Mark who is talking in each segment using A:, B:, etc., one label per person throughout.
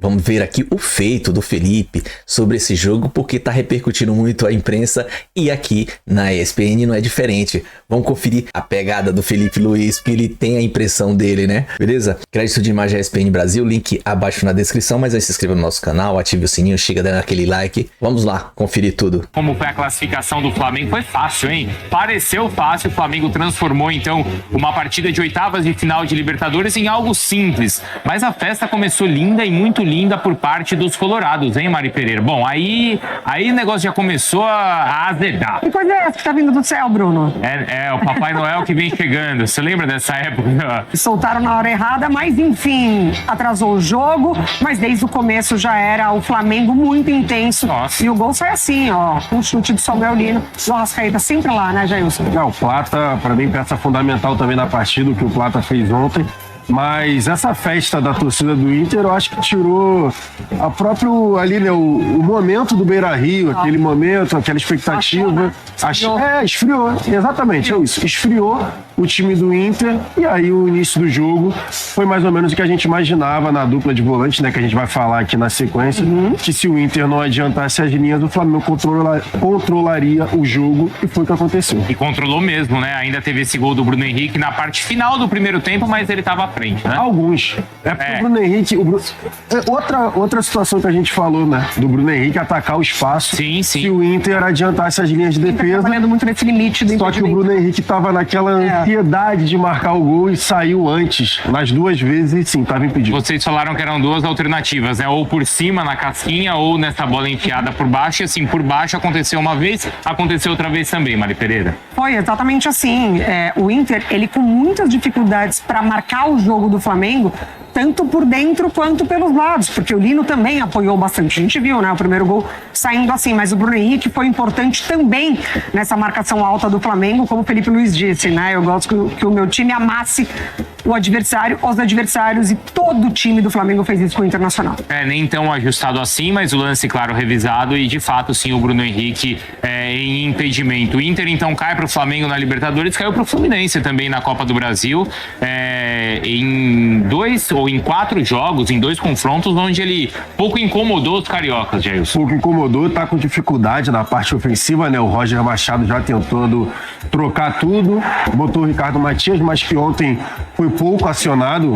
A: Vamos ver aqui o feito do Felipe sobre esse jogo, porque tá repercutindo muito a imprensa e aqui na ESPN não é diferente. Vamos conferir a pegada do Felipe Luiz, porque ele tem a impressão dele, né? Beleza? Crédito de imagem ESPN Brasil, link abaixo na descrição, mas aí se inscreva no nosso canal, ative o sininho, chega dando aquele like. Vamos lá, conferir tudo.
B: Como foi a classificação do Flamengo? Foi fácil, hein? Pareceu fácil, o Flamengo transformou então uma partida de oitavas de final de Libertadores em algo simples, mas a festa começou linda e muito linda por parte dos colorados, hein, Mari Pereira? Bom, aí o negócio já começou a azedar.
C: Que coisa é essa que tá vindo do céu, Bruno?
B: É o Papai Noel que vem chegando. Você lembra dessa época?
C: Soltaram na hora errada, mas enfim, atrasou o jogo, mas desde o começo já era o Flamengo muito intenso.
B: Nossa.
C: E o gol foi assim, ó, com um chute do Samuel Lino. O Arrascaeta sempre lá, né, Jailson?
D: O Plata, para mim, peça fundamental também na partida, o que o Plata fez ontem. Mas essa festa da torcida do Inter, eu acho que tirou a próprio ali, né, o momento do Beira-Rio, aquele momento, aquela expectativa. Esfriou. Exatamente, é isso. Esfriou o time do Inter e aí o início do jogo foi mais ou menos o que a gente imaginava na dupla de volante, né, que a gente vai falar aqui na sequência, que se o Inter não adiantasse as linhas, o Flamengo controlaria o jogo e foi o que aconteceu.
B: E controlou mesmo, né? Ainda teve esse gol do Bruno Henrique na parte final do primeiro tempo, mas ele estava à frente, né?
D: Alguns. Porque o Bruno Henrique... Outra situação que a gente falou, né? Do Bruno Henrique atacar o espaço.
B: Sim.
D: Se o Inter adiantasse as linhas de defesa.
C: Trabalhando muito nesse limite do
D: Só que o Bruno Henrique estava naquela ansiedade de marcar o gol e saiu antes. Nas duas vezes e sim, estava impedido.
B: Vocês falaram que eram duas alternativas, né? Ou por cima na casquinha ou nessa bola enfiada por baixo. E assim, por baixo aconteceu uma vez, aconteceu outra vez também, Mari Pereira.
C: Foi exatamente assim. O Inter, ele com muitas dificuldades para marcar o jogo do Flamengo, tanto por dentro quanto pelos lados, porque o Lino também apoiou bastante. A gente viu, né, o primeiro gol saindo assim, mas o Bruno Henrique foi importante também nessa marcação alta do Flamengo, como o Felipe Luiz disse, né? Eu gosto que o meu time amasse o adversário, os adversários, e todo o time do Flamengo fez isso com o Internacional.
B: Nem tão ajustado assim, mas o lance, claro, revisado e de fato, sim, o Bruno Henrique em impedimento. O Inter, então, cai para o Flamengo na Libertadores, caiu para o Fluminense também na Copa do Brasil, em 2 ou em 4 jogos, em 2 confrontos, onde ele pouco incomodou os cariocas, Jailson.
D: Pouco incomodou, tá com dificuldade na parte ofensiva, né? O Roger Machado já tentando trocar tudo, botou o Ricardo Matias, mas que ontem foi pouco acionado.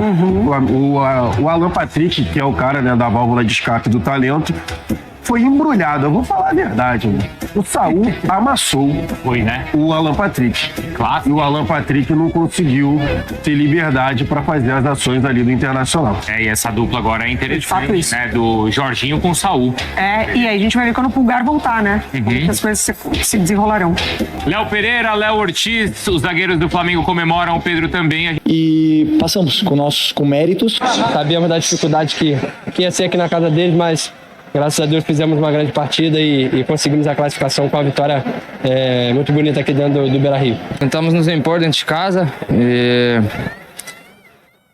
D: O Alan Patrick, que é o cara, né, da válvula de escape do talento, foi embrulhado. Eu vou falar a verdade, né? O Saul amassou o Alan Patrick.
B: Claro.
D: E o Alan Patrick não conseguiu ter liberdade para fazer as ações ali do Internacional.
B: E essa dupla agora é interessante, né? Do Jorginho com o Saul.
C: E aí a gente vai ver quando o Pulgar voltar, né? Como que as coisas se desenrolarão.
B: Léo Pereira, Léo Ortiz, os zagueiros do Flamengo comemoram, o Pedro também.
E: E passamos com méritos. Sabíamos da dificuldade que ia ser aqui na casa deles, mas graças a Deus fizemos uma grande partida e conseguimos a classificação com a vitória muito bonita aqui dentro do Beira-Rio. Tentamos nos impor dentro de casa,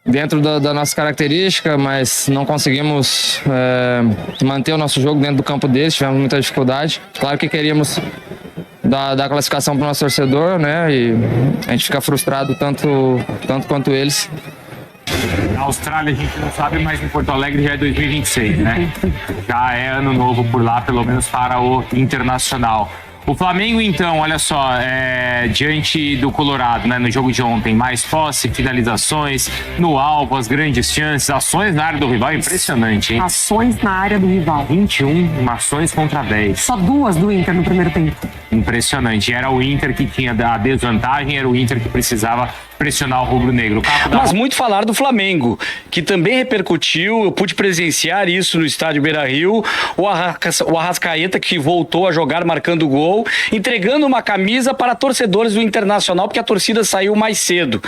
E: dentro da nossa característica, mas não conseguimos manter o nosso jogo dentro do campo deles, tivemos muita dificuldade. Claro que queríamos dar classificação para o nosso torcedor, né? E a gente fica frustrado tanto quanto eles.
B: Na Austrália a gente não sabe, mas em Porto Alegre já é 2026, né? Já é ano novo por lá, pelo menos para o Internacional. O Flamengo, então, olha só, diante do Colorado, né, no jogo de ontem, mais posse, finalizações, no alvo, as grandes chances, ações na área do rival, impressionante, hein?
C: Ações na área do rival.
B: 21 ações contra 10.
C: Só 2 do Inter no primeiro tempo.
B: Impressionante. Era o Inter que tinha a desvantagem, era o Inter que precisava pressionar o rubro-negro.
F: Mas muito falar do Flamengo, que também repercutiu, eu pude presenciar isso no estádio Beira-Rio, o Arrascaeta que voltou a jogar marcando gol, entregando uma camisa para torcedores do Internacional, porque a torcida saiu mais cedo.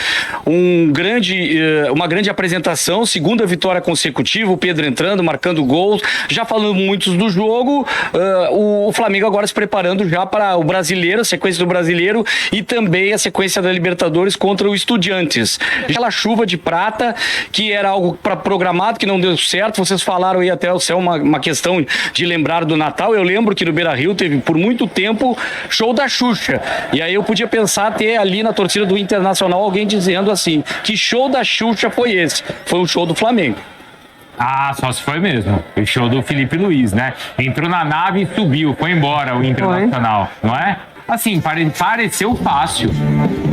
F: Uma grande apresentação, segunda vitória consecutiva, o Pedro entrando, marcando gols, já falando muitos do jogo, o Flamengo agora se preparando já para o Brasileiro, a sequência do Brasileiro e também a sequência da Libertadores contra o Estudiantes. Aquela chuva de prata que era algo programado, que não deu certo. Vocês falaram aí até o céu uma questão de lembrar do Natal. Eu lembro que no Beira-Rio teve por muito tempo show da Xuxa. E aí eu podia pensar ter ali na torcida do Internacional alguém dizendo assim, que show da Xuxa foi esse? Foi um show do Flamengo.
B: Ah, só se foi mesmo. O show do Felipe Luiz, né? Entrou na nave e subiu, foi embora o Internacional, não é? Assim, pareceu fácil.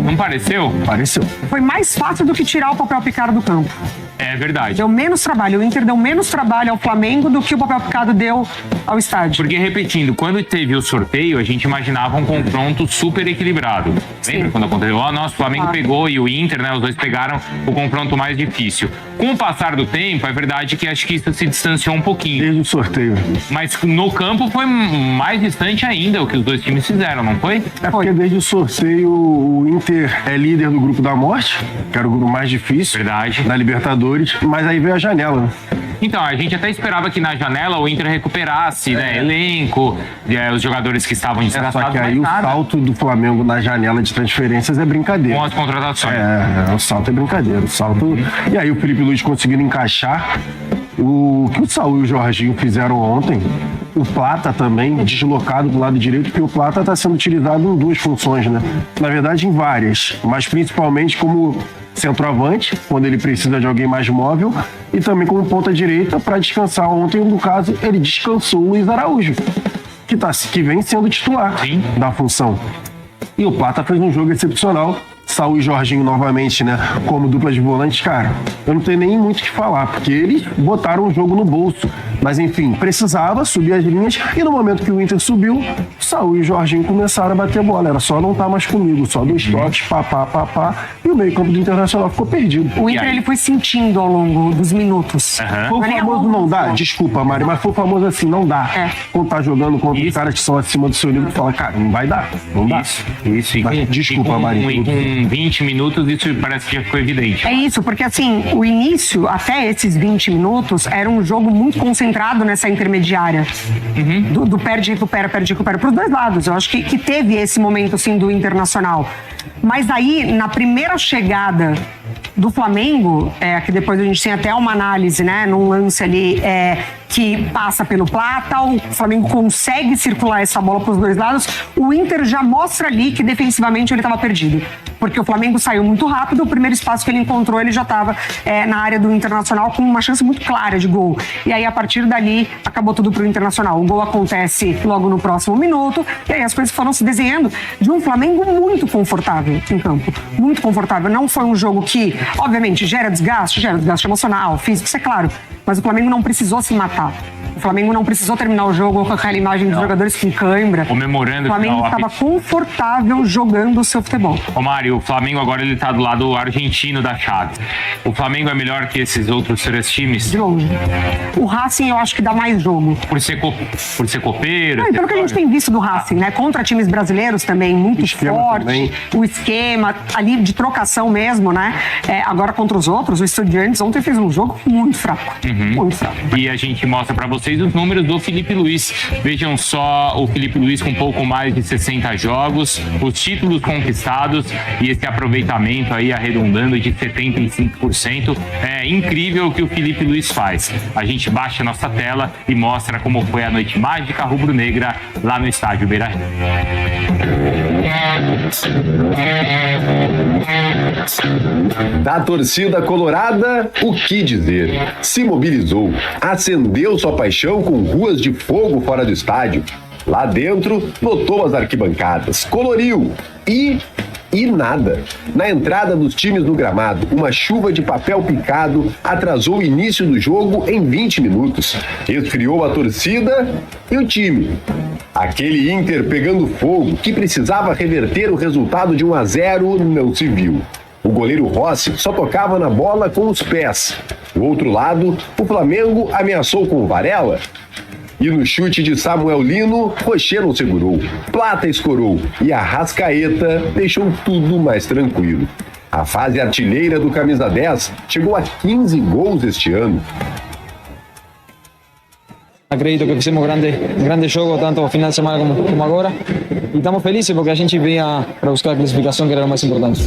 B: Não pareceu?
D: Pareceu.
C: Foi mais fácil do que tirar o papel picado do campo.
B: É verdade.
C: Deu menos trabalho. O Inter deu menos trabalho ao Flamengo do que o papel picado deu ao estádio.
B: Porque, repetindo, quando teve o sorteio, a gente imaginava um confronto super equilibrado. Lembra quando aconteceu? O nosso Flamengo pegou e o Inter, né? Os dois pegaram o confronto mais difícil. Com o passar do tempo, é verdade que acho que isso se distanciou um pouquinho.
D: Desde o sorteio.
B: Mas no campo foi mais distante ainda o que os dois times fizeram, não foi?
D: É porque desde o sorteio o Inter é líder do grupo da morte, que era o grupo mais difícil.
B: Verdade.
D: Da Libertadores, mas aí veio a janela, né?
B: Então, a gente até esperava que na janela o Inter recuperasse, né? Elenco, os jogadores que estavam desgastados.
D: Só que aí o salto do Flamengo na janela de transferências é brincadeira.
B: Com as contratações.
D: O salto é brincadeira. O salto... E aí o Felipe Luiz conseguindo encaixar o que o Saúl e o Jorginho fizeram ontem. O Plata também, deslocado do lado direito, porque o Plata está sendo utilizado em duas funções, né? Na verdade, em várias, mas principalmente como centroavante, quando ele precisa de alguém mais móvel, e também como ponta direita para descansar. Ontem, no caso, ele descansou o Luiz Araújo, que vem sendo titular da função. E o Plata fez um jogo excepcional. Saúl e Jorginho novamente, né, como dupla de volantes, cara, eu não tenho nem muito o que falar, porque eles botaram o jogo no bolso. Mas enfim, precisava subir as linhas, e no momento que o Inter subiu, Saúl e Jorginho começaram a bater bola. Era só não estar mais comigo, só dois toques, pá, e o meio-campo do Internacional ficou perdido.
C: O Inter ele foi sentindo ao longo dos minutos.
D: Foi o famoso não dá, desculpa, Mari, mas foi o famoso assim, não dá. Quando tá jogando contra os caras que são acima do seu nível, tu fala, cara, não vai dar, não dá.
B: Isso.
D: Desculpa, Mari.
B: Com 20 minutos, isso parece que já ficou evidente.
C: É isso, porque assim, o início, até esses 20 minutos, era um jogo muito concentrado nessa intermediária. Do perde, recupera, pros dois lados. Eu acho que teve esse momento, assim, do Internacional. Mas aí, na primeira chegada do Flamengo, que depois a gente tem até uma análise, né, num lance ali, que passa pelo Plata, o Flamengo consegue circular essa bola para os dois lados, o Inter já mostra ali que defensivamente ele estava perdido. Porque o Flamengo saiu muito rápido, o primeiro espaço que ele encontrou, ele já estava na área do Internacional com uma chance muito clara de gol. E aí, a partir dali, acabou tudo pro Internacional. O gol acontece logo no próximo minuto, e aí as coisas foram se desenhando de um Flamengo muito confortável em campo. Muito confortável. Não foi um jogo que, obviamente, gera desgaste emocional, físico, isso é claro. Mas o Flamengo não precisou se matar. O Flamengo não precisou terminar o jogo com aquela imagem dos jogadores com cãibra.
B: Comemorando.
C: O Flamengo estava confortável jogando o seu futebol.
B: Ô Mário, o Flamengo agora ele tá do lado argentino da chave. O Flamengo é melhor que esses outros três times?
C: De longe. O Racing eu acho que dá mais jogo.
B: Por ser copeiro?
C: Não, pelo que a gente tem visto do Racing, né? Contra times brasileiros também, muito forte. Também. O esquema ali de trocação mesmo, né? Agora contra os outros, o Estudiantes ontem fez um jogo muito fraco. Muito fraco.
B: E a gente mostra pra vocês os números do Felipe Luiz. Vejam só o Felipe Luiz com um pouco mais de 60 jogos, os títulos conquistados e esse aproveitamento aí arredondando de 75%. É incrível o que o Felipe Luiz faz. A gente baixa a nossa tela e mostra como foi a noite mágica rubro-negra lá no estádio Beira-Rio.
G: Da torcida colorada, o que dizer? Se mobilizou, acendeu sua paixão com ruas de fogo fora do estádio. Lá dentro, lotou as arquibancadas, coloriu e nada. Na entrada dos times no gramado, uma chuva de papel picado atrasou o início do jogo em 20 minutos. Esfriou a torcida e o time. Aquele Inter pegando fogo que precisava reverter o resultado de 1-0 não se viu. O goleiro Rossi só tocava na bola com os pés. Do outro lado, o Flamengo ameaçou com o Varela. E no chute de Samuel Lino, Rocher não segurou. Plata escorou e Arrascaeta deixou tudo mais tranquilo. A fase artilheira do camisa 10 chegou a 15 gols este ano.
E: Acredito que fizemos grande jogo, tanto no final de semana como agora. E estamos felizes porque a gente vinha para buscar a classificação, que era o mais importante.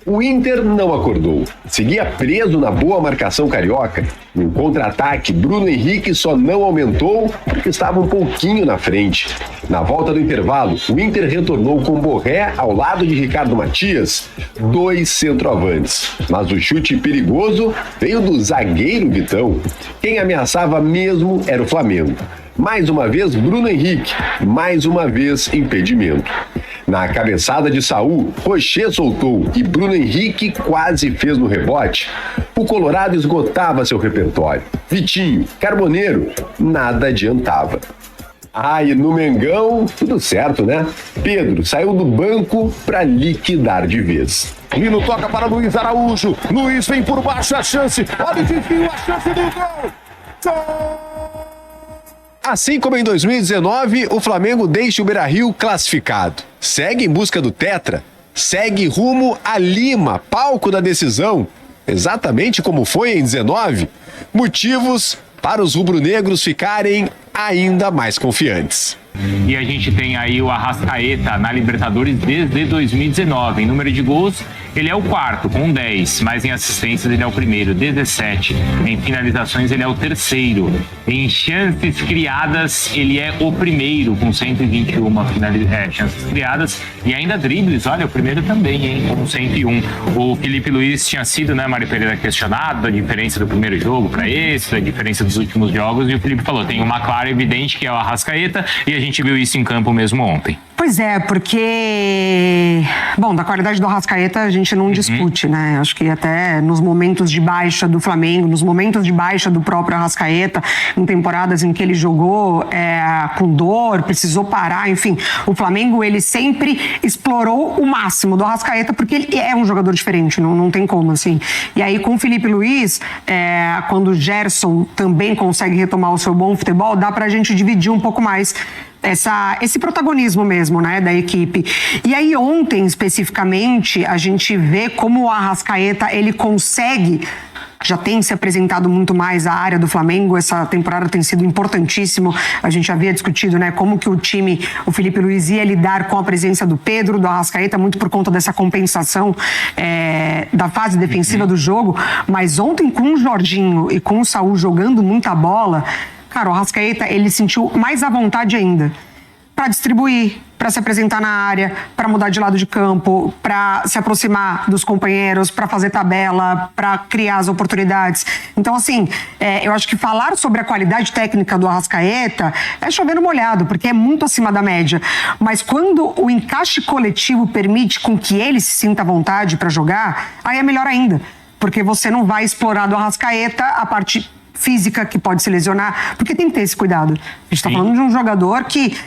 G: O Inter não acordou. Seguia preso na boa marcação carioca. No contra-ataque, Bruno Henrique só não aumentou porque estava um pouquinho na frente. Na volta do intervalo, o Inter retornou com Borré ao lado de Ricardo Matias, 2 centroavantes. Mas o chute perigoso veio do zagueiro Vitão. Quem ameaçava mesmo era o Flamengo. Mais uma vez, Bruno Henrique. Mais uma vez, impedimento. Na cabeçada de Saul, Rocher soltou e Bruno Henrique quase fez no rebote. O Colorado esgotava seu repertório. Vitinho, Carboneiro, nada adiantava. E no Mengão, tudo certo, né? Pedro saiu do banco para liquidar de vez.
H: Lino toca para Luiz Araújo. Luiz vem por baixo, a chance. Olha o desvio, a chance do gol. Gol!
G: Assim como em 2019, o Flamengo deixa o Beira-Rio classificado. Segue em busca do Tetra. Segue rumo a Lima, palco da decisão. Exatamente como foi em 19. Motivos para os rubro-negros ficarem ainda mais confiantes.
B: E a gente tem aí o Arrascaeta na Libertadores desde 2019. Em número de gols, ele é o quarto, com 10. Mas em assistências, ele é o primeiro, 17. Em finalizações, ele é o terceiro. Em chances criadas, ele é o primeiro, com 121 chances criadas. E ainda dribles, olha, o primeiro também, hein, com 101. O Felipe Luiz tinha sido, né, Mari Pereira, questionado da diferença do primeiro jogo para esse, da diferença dos últimos jogos. E o Felipe falou, tem uma clara evidente que é o Arrascaeta, e a gente viu isso em campo mesmo ontem.
C: Pois é, porque... Bom, da qualidade do Arrascaeta a gente não discute, né? Acho que até nos momentos de baixa do Flamengo, nos momentos de baixa do próprio Arrascaeta, em temporadas em que ele jogou com dor, precisou parar, enfim. O Flamengo, ele sempre explorou o máximo do Arrascaeta, porque ele é um jogador diferente, não tem como, assim. E aí, com o Felipe Luiz, quando o Gerson também consegue retomar o seu bom futebol, dá pra gente dividir um pouco mais esse protagonismo mesmo, né, da equipe. E aí ontem, especificamente, a gente vê como o Arrascaeta, ele consegue, já tem se apresentado muito mais à área do Flamengo, essa temporada tem sido importantíssimo, a gente havia discutido, né, como que o Felipe Luiz ia lidar com a presença do Pedro, do Arrascaeta, muito por conta dessa compensação da fase defensiva do jogo, mas ontem com o Jorginho e com o Saul jogando muita bola, cara, o Arrascaeta, ele sentiu mais à vontade ainda para distribuir, para se apresentar na área, para mudar de lado de campo, para se aproximar dos companheiros, para fazer tabela, para criar as oportunidades. Então, assim, eu acho que falar sobre a qualidade técnica do Arrascaeta é chover no molhado, porque é muito acima da média. Mas quando o encaixe coletivo permite com que ele se sinta à vontade para jogar, aí é melhor ainda, porque você não vai explorar do Arrascaeta a parte física que pode se lesionar, porque tem que ter esse cuidado. A gente está falando de um jogador que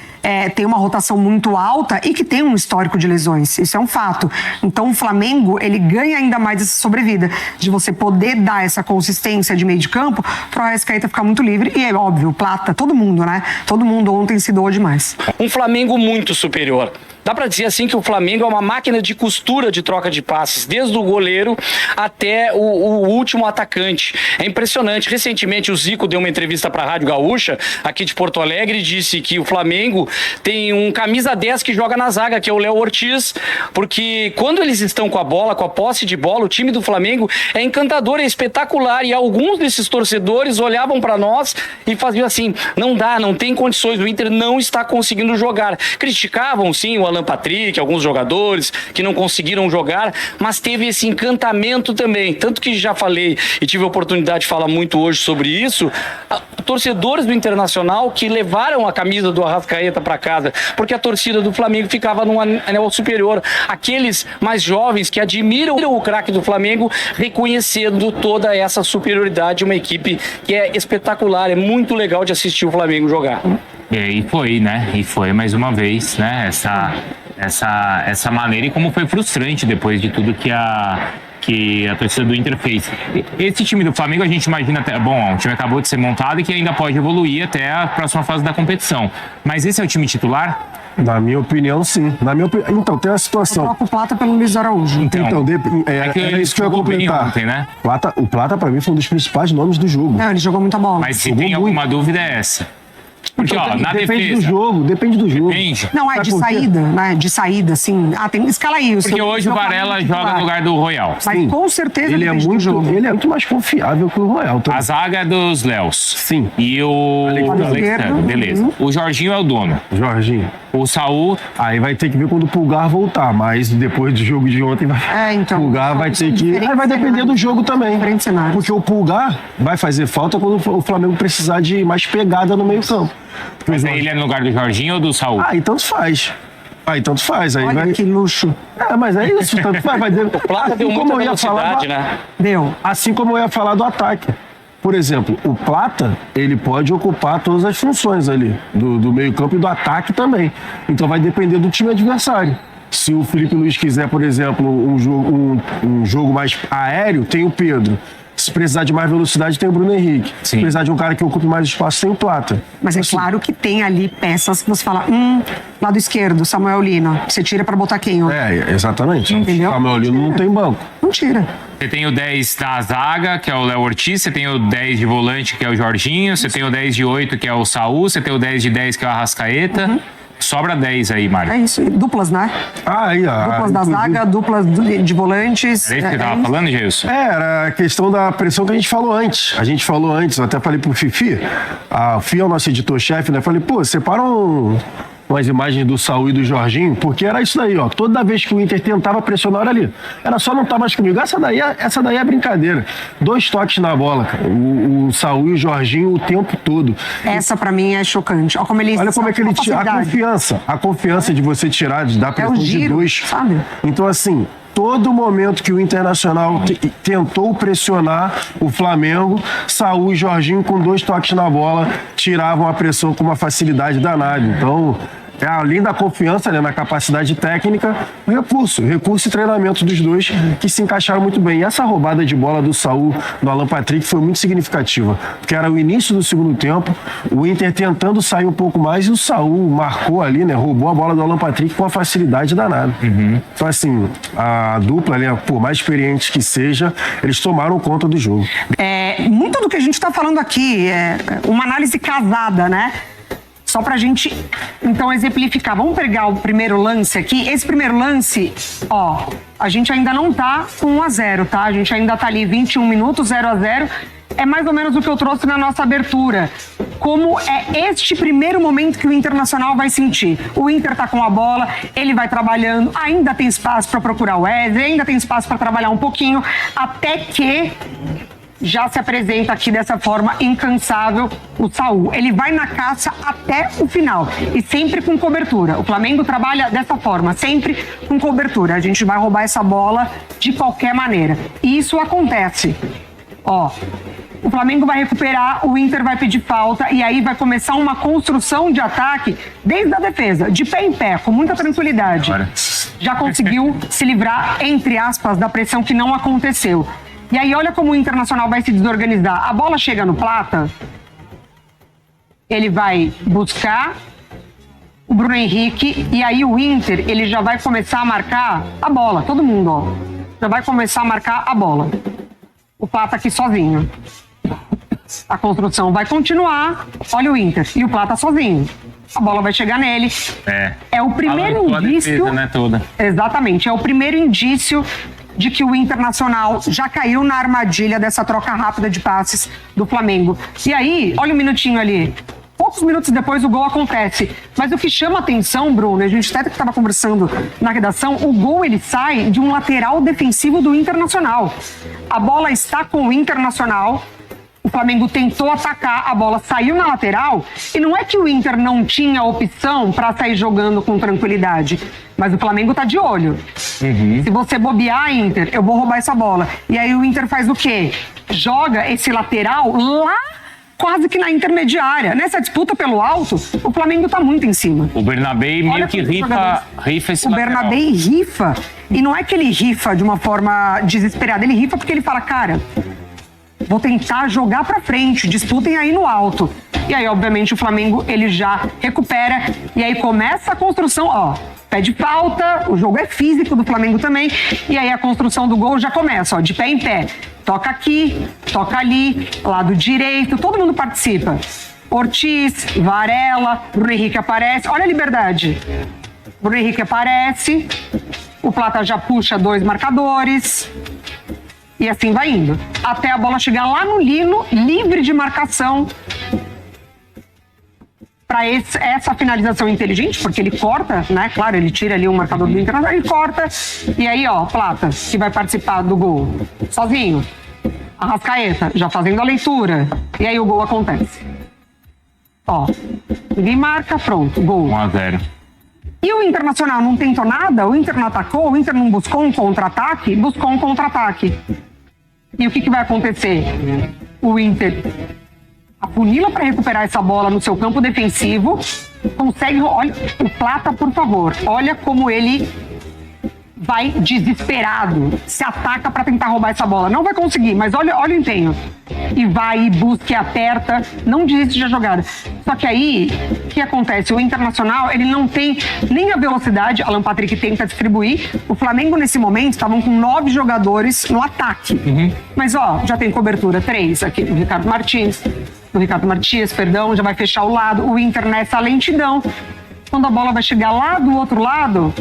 C: tem uma rotação muito alta e que tem um histórico de lesões. Isso é um fato. Então o Flamengo, ele ganha ainda mais essa sobrevida de você poder dar essa consistência de meio de campo para o Arrascaeta ficar muito livre. E é óbvio, Plata, todo mundo, né? Todo mundo ontem se doou demais.
F: Um Flamengo muito superior. Dá pra dizer assim que o Flamengo é uma máquina de costura de troca de passes, desde o goleiro até o último atacante. É impressionante. Recentemente o Zico deu uma entrevista pra Rádio Gaúcha, aqui de Porto Alegre, e disse que o Flamengo tem um camisa 10 que joga na zaga, que é o Léo Ortiz, porque quando eles estão com a bola, com a posse de bola, o time do Flamengo é encantador, é espetacular, e alguns desses torcedores olhavam pra nós e faziam assim, não dá, não tem condições, o Inter não está conseguindo jogar. Criticavam sim o Alan Patrick, alguns jogadores que não conseguiram jogar, mas teve esse encantamento também, tanto que já falei e tive a oportunidade de falar muito hoje sobre isso, torcedores do Internacional que levaram a camisa do Arrascaeta para casa, porque a torcida do Flamengo ficava num anel superior, aqueles mais jovens que admiram o craque do Flamengo, reconhecendo toda essa superioridade, uma equipe que é espetacular, é muito legal de assistir o Flamengo jogar.
B: E foi, né? E foi mais uma vez, né? Essa maneira, e como foi frustrante depois de tudo que a torcida do Inter fez. Esse time do Flamengo a gente imagina até, bom, o time acabou de ser montado e que ainda pode evoluir até a próxima fase da competição. Mas esse é o time titular?
D: Na minha opinião, sim. Então, tem uma situação.
C: Eu troco o Plata pelo Luiz Araújo.
D: Então é isso que eu ia completar.
B: Ontem, né?
D: O Plata, pra mim, foi um dos principais nomes do jogo.
C: Ele jogou muita bola.
B: Mas se tem alguma dúvida é essa. Porque, ó, na
D: Depende
B: defesa...
D: do jogo, depende do jogo.
B: Depende.
C: Não,
D: Sabe
C: de
D: por quê?
C: saída, né? De saída, assim. Tem escala aí.
B: Porque hoje o Varela joga no lugar do Royal.
C: Mas com certeza
D: Ele é
C: depende do jogo.
D: muito mais confiável que o Royal.
B: A zaga é dos Léos.
D: Sim.
B: E o
C: Alexandre.
B: Alexandre, beleza. O Jorginho é o dono.
D: Jorginho.
B: O Saul,
D: Aí vai ter que ver quando o Pulgar voltar, mas depois do jogo de ontem,
C: Então.
D: o Pulgar vai ter que...
C: Diferente
D: Aí vai depender
C: cenário.
D: do jogo também.
C: Diferente cenário.
D: Porque o Pulgar vai fazer falta quando o Flamengo precisar de mais pegada no meio campo.
B: mas ele é no lugar do Jorginho ou do Saul?
D: Aí tanto faz. Aí
C: Olha
D: vai...
C: que luxo.
D: Mas é isso, tanto faz. Vai dizer...
F: O Plata deu muita velocidade, né?
C: Deu.
D: Assim como eu ia falar do ataque. Por exemplo, o Plata, ele pode ocupar todas as funções ali, do meio-campo e do ataque também. Então vai depender do time adversário. Se o Felipe Luiz quiser, por exemplo, um jogo mais aéreo, tem o Pedro. Se precisar de mais velocidade, tem o Bruno Henrique. Se precisar de um cara que ocupe mais espaço, tem o Plata.
C: Mas é claro que tem ali peças que você fala, lado esquerdo, Samuel Lino. Você tira pra botar quem? Ó?
D: Exatamente.
C: Entendeu?
D: Samuel Lino não tem banco.
C: Não tira.
B: Você tem o 10 da zaga, que é o Léo Ortiz. Você tem o 10 de volante, que é o Jorginho. Você tem o 10 de 8, que é o Saul. Você tem o 10 de 10, que é o Arrascaeta. Sobra 10 aí, Mário.
C: É isso. Duplas, né? Duplas da zaga, duplas de volantes.
B: Era isso que você tava falando, Geilson?
D: Era a questão da pressão que a gente falou antes. Eu até falei pro Fifi, a Fia é o nosso editor-chefe, né? Falei, separa umas imagens do Saul e do Jorginho, porque era isso daí, ó. Toda vez que o Inter tentava pressionar, olha ali. Era só não estar mais comigo. Essa daí é brincadeira. 2 toques na bola, cara. O Saul e o Jorginho o tempo todo.
C: Essa pra mim é chocante. Olha como ele
D: tira a confiança de você tirar, de dar pressão de 2.
C: Sabe?
D: Então, assim, todo momento que o Internacional tentou pressionar o Flamengo, Saul e Jorginho, com 2 toques na bola, tiravam a pressão com uma facilidade danada. Então, além da confiança, né, na capacidade técnica, recurso e treinamento dos dois que se encaixaram muito bem. E essa roubada de bola do Saul no Alan Patrick foi muito significativa, porque era o início do segundo tempo, o Inter tentando sair um pouco mais e o Saul marcou ali, né, roubou a bola do Alan Patrick com uma facilidade danada. Então, assim, a dupla, né, por mais experiente que seja, eles tomaram conta do jogo.
C: Muito do que a gente está falando aqui é uma análise casada, né? Só pra gente, então, exemplificar. Vamos pegar o primeiro lance aqui. Esse primeiro lance, ó, a gente ainda não tá com 1-0, tá? A gente ainda tá ali 21 minutos, 0-0. É mais ou menos o que eu trouxe na nossa abertura. Como é este primeiro momento que o Internacional vai sentir. O Inter tá com a bola, ele vai trabalhando, ainda tem espaço para procurar o Wesley, ainda tem espaço para trabalhar um pouquinho, até que já se apresenta aqui dessa forma incansável o Saul. Ele vai na caça até o final e sempre com cobertura. O Flamengo trabalha dessa forma, sempre com cobertura. A gente vai roubar essa bola de qualquer maneira. E isso acontece. Ó, o Flamengo vai recuperar, o Inter vai pedir falta e aí vai começar uma construção de ataque desde a defesa, de pé em pé, com muita tranquilidade. Já conseguiu se livrar, entre aspas, da pressão que não aconteceu. E aí, olha como o Internacional vai se desorganizar. A bola chega no Plata, ele vai buscar o Bruno Henrique, e aí o Inter, ele já vai começar a marcar a bola. Todo mundo, ó. Já vai começar a marcar a bola. O Plata aqui sozinho. A construção vai continuar. Olha o Inter. E o Plata sozinho. A bola vai chegar nele. É o primeiro indício...
B: defesa, né, toda.
C: Exatamente. É o primeiro indício de que o Internacional já caiu na armadilha dessa troca rápida de passes do Flamengo. E aí, olha um minutinho ali. Poucos minutos depois o gol acontece. Mas o que chama atenção, Bruno, a gente até estava conversando na redação, o gol ele sai de um lateral defensivo do Internacional. A bola está com o Internacional. O Flamengo tentou atacar, a bola saiu na lateral e não é que o Inter não tinha opção para sair jogando com tranquilidade, mas o Flamengo tá de olho. Se você bobear, Inter, eu vou roubar essa bola. E aí o Inter faz o quê? Joga esse lateral lá quase que na intermediária. Nessa disputa pelo alto, o Flamengo tá muito em cima.
B: O Bernabé meio que rifa esse
C: O
B: lateral.
C: Bernabé rifa, e não é que ele rifa de uma forma desesperada, ele rifa porque ele fala, cara, vou tentar jogar pra frente, disputem aí no alto. E aí, obviamente, o Flamengo, ele já recupera. E aí começa a construção, ó, pede falta, o jogo é físico do Flamengo também. E aí a construção do gol já começa, ó, de pé em pé. Toca aqui, toca ali, lado direito, todo mundo participa. Ortiz, Varela, Bruno Henrique aparece. Olha a liberdade. Bruno Henrique aparece, o Plata já puxa 2 marcadores e assim vai indo. Até a bola chegar lá no Lino, livre de marcação, para essa finalização inteligente, porque ele corta, né? Claro, ele tira ali o marcador do Internacional, ele corta. E aí, ó, Plata, que vai participar do gol sozinho. Arrascaeta, já fazendo a leitura. E aí o gol acontece. Ó, ninguém marca, pronto, gol.
B: 1-0.
C: E o Internacional não tentou nada, o Inter não atacou, o Inter não buscou um contra-ataque, buscou um contra-ataque. E o que vai acontecer? O Inter afunila para recuperar essa bola no seu campo defensivo, consegue... Olha, o Plata, por favor, olha como ele vai desesperado, se ataca para tentar roubar essa bola. Não vai conseguir, mas olha o empenho. E vai, e busca, e aperta, não desiste da jogada. Só que aí, o que acontece? O Internacional, ele não tem nem a velocidade, Alan Patrick tenta distribuir. O Flamengo, nesse momento, estavam com 9 jogadores no ataque. Mas, ó, já tem cobertura 3 aqui do Ricardo Martins, perdão, já vai fechar o lado. O Inter nessa lentidão. Quando a bola vai chegar lá do outro lado,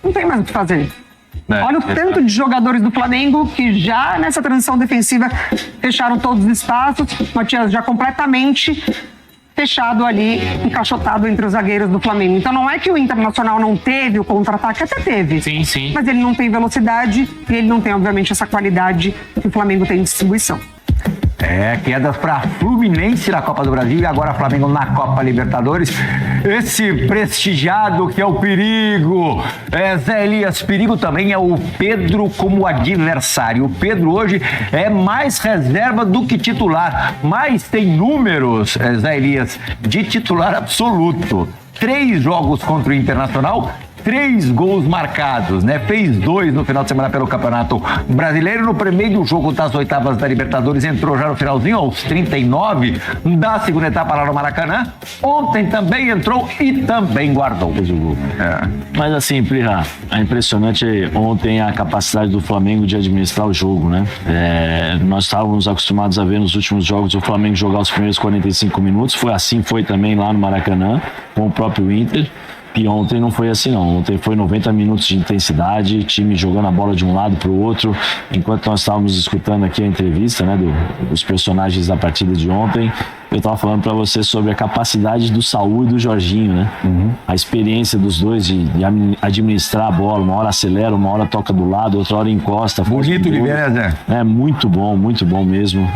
C: não tem mais o que fazer. Olha o tanto de jogadores do Flamengo que já nessa transição defensiva fecharam todos os espaços. Matias já completamente fechado ali, encaixotado entre os zagueiros do Flamengo. Então não é que o Internacional não teve o contra-ataque, até teve.
B: Sim, sim.
C: Mas ele não tem velocidade e ele não tem, obviamente, essa qualidade que o Flamengo tem de distribuição.
I: Quedas para Fluminense na Copa do Brasil e agora Flamengo na Copa Libertadores. Esse prestigiado que é o Perigo. Zé Elias, Perigo também é o Pedro como adversário. O Pedro hoje é mais reserva do que titular, mas tem números, Zé Elias, de titular absoluto. 3 jogos contra o Internacional, 3 gols marcados, né? Fez 2 no final de semana pelo Campeonato Brasileiro. No primeiro jogo das oitavas da Libertadores, entrou já no finalzinho, aos 39 da segunda etapa lá no Maracanã. Ontem também entrou e também guardou o jogo.
J: Mas assim, Prira, é impressionante ontem a capacidade do Flamengo de administrar o jogo, né? Nós estávamos acostumados a ver nos últimos jogos o Flamengo jogar os primeiros 45 minutos. Foi também lá no Maracanã, com o próprio Inter. E ontem não foi assim não, ontem foi 90 minutos de intensidade, time jogando a bola de um lado para o outro, enquanto nós estávamos escutando aqui a entrevista, né, dos personagens da partida de ontem, eu estava falando para você sobre a capacidade do Saúl e do Jorginho, né? A experiência dos dois de administrar a bola, uma hora acelera, uma hora toca do lado, outra hora encosta.
I: Bonito de ver, né, Zé?
J: Muito bom mesmo.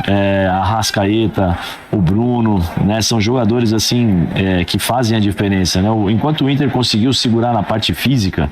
J: A Arrascaeta, o Bruno, né? São jogadores assim que fazem a diferença, né? Enquanto o Inter conseguiu segurar na parte física,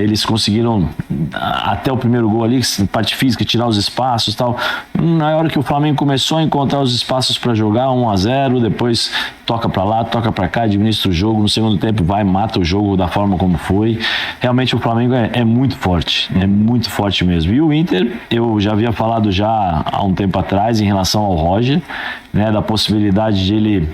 J: eles conseguiram até o primeiro gol ali, parte física, tirar os espaços e tal. Na hora que o Flamengo começou a encontrar os espaços para jogar, 1-0, depois toca para lá, toca para cá, administra o jogo, no segundo tempo mata o jogo da forma como foi. Realmente o Flamengo é muito forte mesmo. E o Inter, eu já havia falado já há um tempo atrás em relação ao Roger, né, da possibilidade de ele,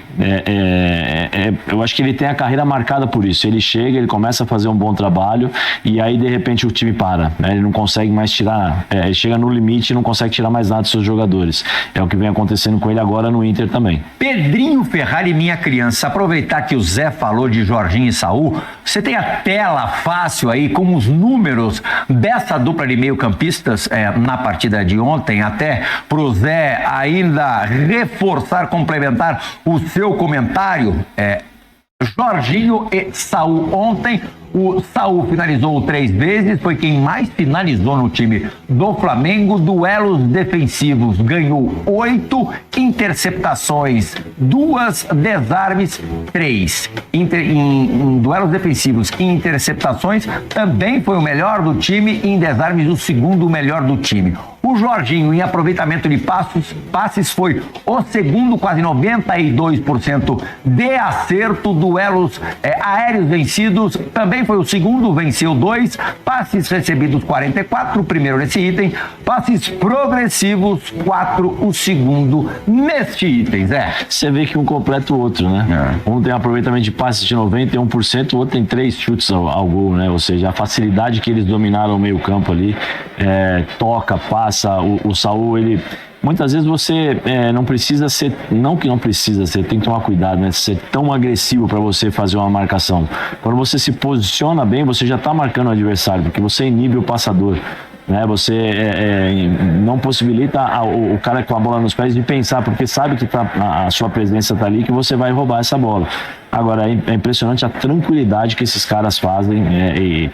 J: eu acho que ele tem a carreira marcada por isso. Ele chega, ele começa a fazer um bom trabalho e aí de repente o time para, né, ele não consegue mais tirar, ele chega no limite e não consegue tirar mais nada dos seus jogadores. É o que vem acontecendo com ele agora no Inter também.
I: Pedrinho Ferrari, minha criança, aproveitar que o Zé falou de Jorginho e Saúl, você tem a tela fácil aí com os números dessa dupla de meio-campistas na partida de ontem, até pro Zé ainda reforçar, complementar o seu comentário. Jorginho e Saúl ontem. O Saúl finalizou 3 vezes, foi quem mais finalizou no time do Flamengo. Duelos defensivos, ganhou 8, interceptações 2, desarmes 3. Em duelos defensivos e interceptações também foi o melhor do time, e em desarmes o segundo melhor do time. O Jorginho, em aproveitamento de passes, foi o segundo, quase 92% de acerto. Duelos aéreos vencidos, também foi o segundo, venceu 2. Passes recebidos, 44, o primeiro nesse item. Passes progressivos, 4, o segundo neste item, Zé.
J: Você vê que um completa o outro, né? Um tem aproveitamento de passes de 91%, o outro tem 3 chutes ao gol, né? Ou seja, a facilidade que eles dominaram o meio campo ali, toca, passa. O Saúl, muitas vezes você não precisa ser, não que não precisa ser, tem que tomar cuidado, né? Ser tão agressivo para você fazer uma marcação. Quando você se posiciona bem, você já está marcando o adversário, porque você inibe o passador. Né? Você não possibilita o cara com a bola nos pés de pensar, porque sabe que a sua presença está ali, que você vai roubar essa bola. Agora, é impressionante a tranquilidade que esses caras fazem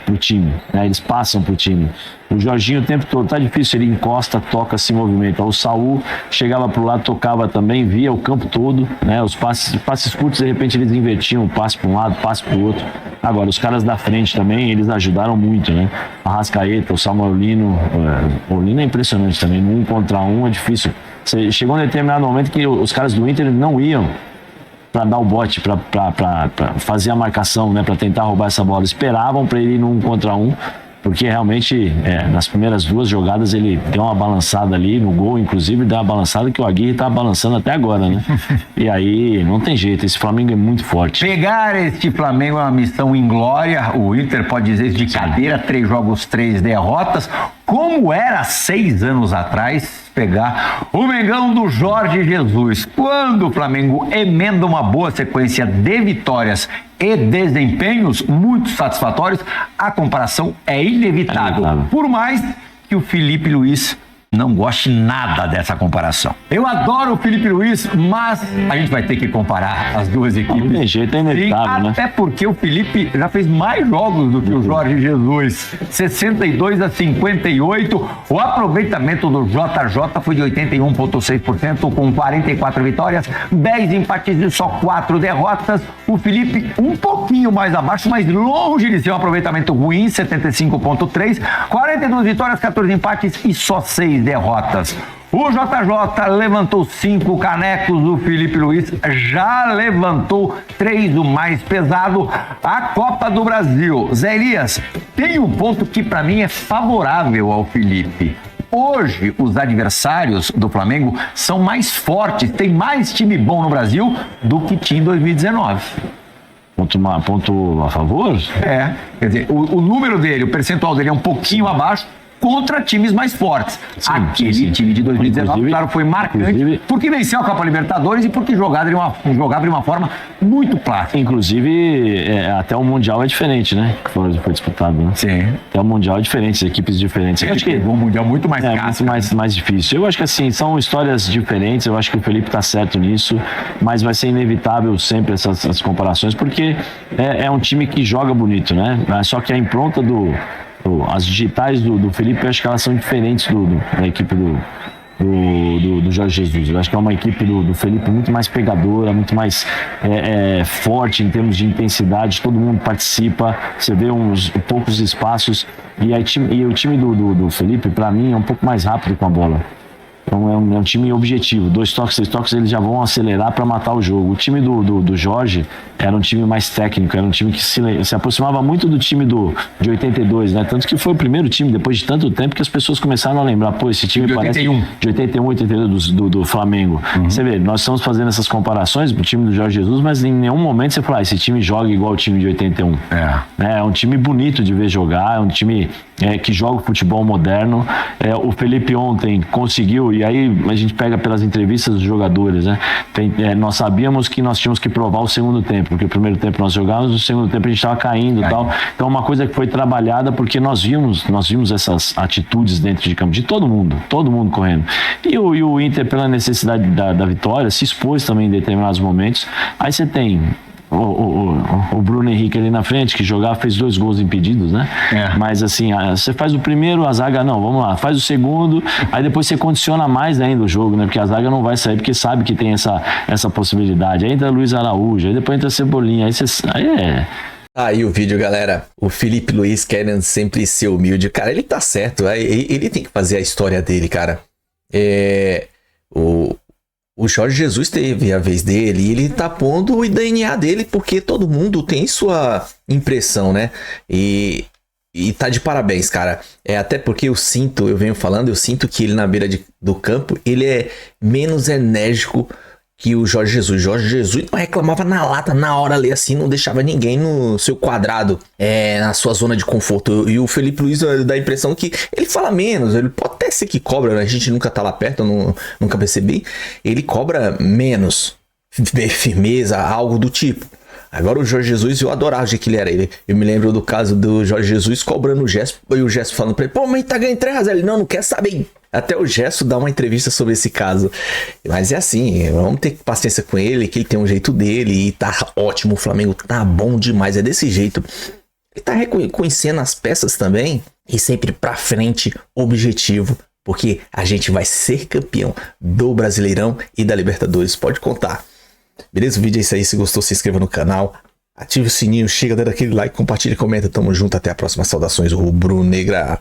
J: pro time, né? Eles passam pro time. O Jorginho o tempo todo, tá difícil, ele encosta, toca, se movimenta. O Saul chegava pro lado, tocava também, via o campo todo, né? Os passes curtos, de repente eles invertiam o passe para um lado, passe pro outro. Agora, os caras da frente também, eles ajudaram muito, né? A Arrascaeta, o Samuel Lino, o Lino é impressionante também, no 1 contra 1 é difícil. Chegou um determinado momento que os caras do Inter não iam para dar o bote, para fazer a marcação, né, para tentar roubar essa bola. Esperavam para ele ir no 1 contra 1, porque realmente nas primeiras 2 jogadas ele deu uma balançada ali no gol, inclusive deu uma balançada que o Aguirre tá balançando até agora, né? E aí não tem jeito, esse Flamengo é muito forte.
I: Pegar este Flamengo é uma missão inglória. O Inter pode dizer isso de cadeira, 3 jogos, 3 derrotas. Como era 6 anos atrás pegar o Mengão do Jorge Jesus. Quando o Flamengo emenda uma boa sequência de vitórias e desempenhos muito satisfatórios, a comparação é inevitável. Por mais que o Felipe Luiz não goste nada dessa comparação. Eu adoro o Felipe Luiz, mas a gente vai ter que comparar as duas equipes.
J: Não tem jeito, é inevitável, né?
I: Até porque o Felipe já fez mais jogos do que o Jorge Jesus. 62-58. O aproveitamento do JJ foi de 81,6%, com 44 vitórias, 10 empates e só 4 derrotas. O Felipe um pouquinho mais abaixo, mas longe de ser um aproveitamento ruim, 75,3%, 42 vitórias, 14 empates e só 6 derrotas. O JJ levantou 5 canecos, o Felipe Luiz já levantou 3, o mais pesado, a Copa do Brasil. Zé Elias, tem um ponto que para mim é favorável ao Felipe. Hoje, os adversários do Flamengo são mais fortes, tem mais time bom no Brasil do que tinha em 2019.
J: Ponto a favor?
I: Quer dizer, o número dele, o percentual dele é um pouquinho abaixo, contra times mais fortes. Aquele time de 2019, claro, foi marcante porque venceu a Copa Libertadores e porque jogava de uma forma muito clássica.
J: Inclusive, até o Mundial é diferente, né? Que foi disputado, né?
I: Sim.
J: Até o Mundial é diferente, equipes diferentes.
I: Eu acho que o Mundial é muito mais clássico.
J: Muito mais difícil. Eu acho que assim, são histórias diferentes, eu acho que o Felipe tá certo nisso, mas vai ser inevitável sempre essas comparações, porque é um time que joga bonito, né? Só que a impronta as digitais do Felipe, eu acho que elas são diferentes da equipe do Jorge Jesus. Eu acho que é uma equipe do Felipe muito mais pegadora, muito mais forte em termos de intensidade, todo mundo participa, você vê poucos espaços, e o time do Felipe, para mim, é um pouco mais rápido com a bola. Então é um time objetivo, 2 toques, 3 toques, eles já vão acelerar para matar o jogo. O time do Jorge era um time mais técnico, era um time que se aproximava muito do time de 82, né? Tanto que foi o primeiro time, depois de tanto tempo, que as pessoas começaram a lembrar, esse time parece de 81, 82 do Flamengo. Você vê, nós estamos fazendo essas comparações pro time do Jorge Jesus, mas em nenhum momento você fala, esse time joga igual o time de 81. É um time bonito de ver jogar, é um time que joga o futebol moderno. O Felipe ontem conseguiu, e aí a gente pega pelas entrevistas dos jogadores, né? Nós sabíamos que nós tínhamos que provar o segundo tempo, porque o primeiro tempo nós jogávamos, o segundo tempo a gente estava caindo e tal. Então uma coisa que foi trabalhada, porque nós vimos essas atitudes dentro de campo, de todo mundo correndo. E o Inter, pela necessidade da vitória, se expôs também em determinados momentos. Aí você tem o Bruno Henrique ali na frente, que jogava, fez 2 gols impedidos, né? Mas assim, você faz o primeiro, a zaga não, vamos lá, faz o segundo, aí depois você condiciona mais ainda o jogo, né? Porque a zaga não vai sair, porque sabe que tem essa possibilidade. Aí entra Luiz Araújo, aí depois entra Cebolinha,
A: Aí o vídeo, galera, o Felipe Luiz querendo sempre ser humilde, cara, ele tá certo, ele tem que fazer a história dele, cara. O Jorge Jesus teve a vez dele e ele tá pondo o DNA dele, porque todo mundo tem sua impressão, né? E tá de parabéns, cara. Até porque eu sinto que ele na beira do campo, ele é menos enérgico que o Jorge Jesus não reclamava na lata, na hora ali assim, não deixava ninguém no seu quadrado, na sua zona de conforto. E o Felipe Luiz dá a impressão que ele fala menos, ele pode até ser que cobra, né? A gente nunca tá lá perto, eu nunca percebi, ele cobra menos, firmeza, algo do tipo. Agora o Jorge Jesus, eu adorava o jeito que ele era. Eu me lembro do caso do Jorge Jesus cobrando o Gerson, e o Gerson falando pra ele, pô, mas tá ganhando 3-0. Ele, não quer saber. Até o Gerson dá uma entrevista sobre esse caso. Mas é assim, vamos ter paciência com ele, que ele tem um jeito dele e tá ótimo, o Flamengo tá bom demais, é desse jeito. Ele tá reconhecendo as peças também e sempre pra frente, objetivo, porque a gente vai ser campeão do Brasileirão e da Libertadores, pode contar. Beleza? O vídeo é isso aí, se gostou se inscreva no canal, ative o sininho, chega dando aquele like, compartilha e comenta, tamo junto, até a próxima, saudações rubro-negra.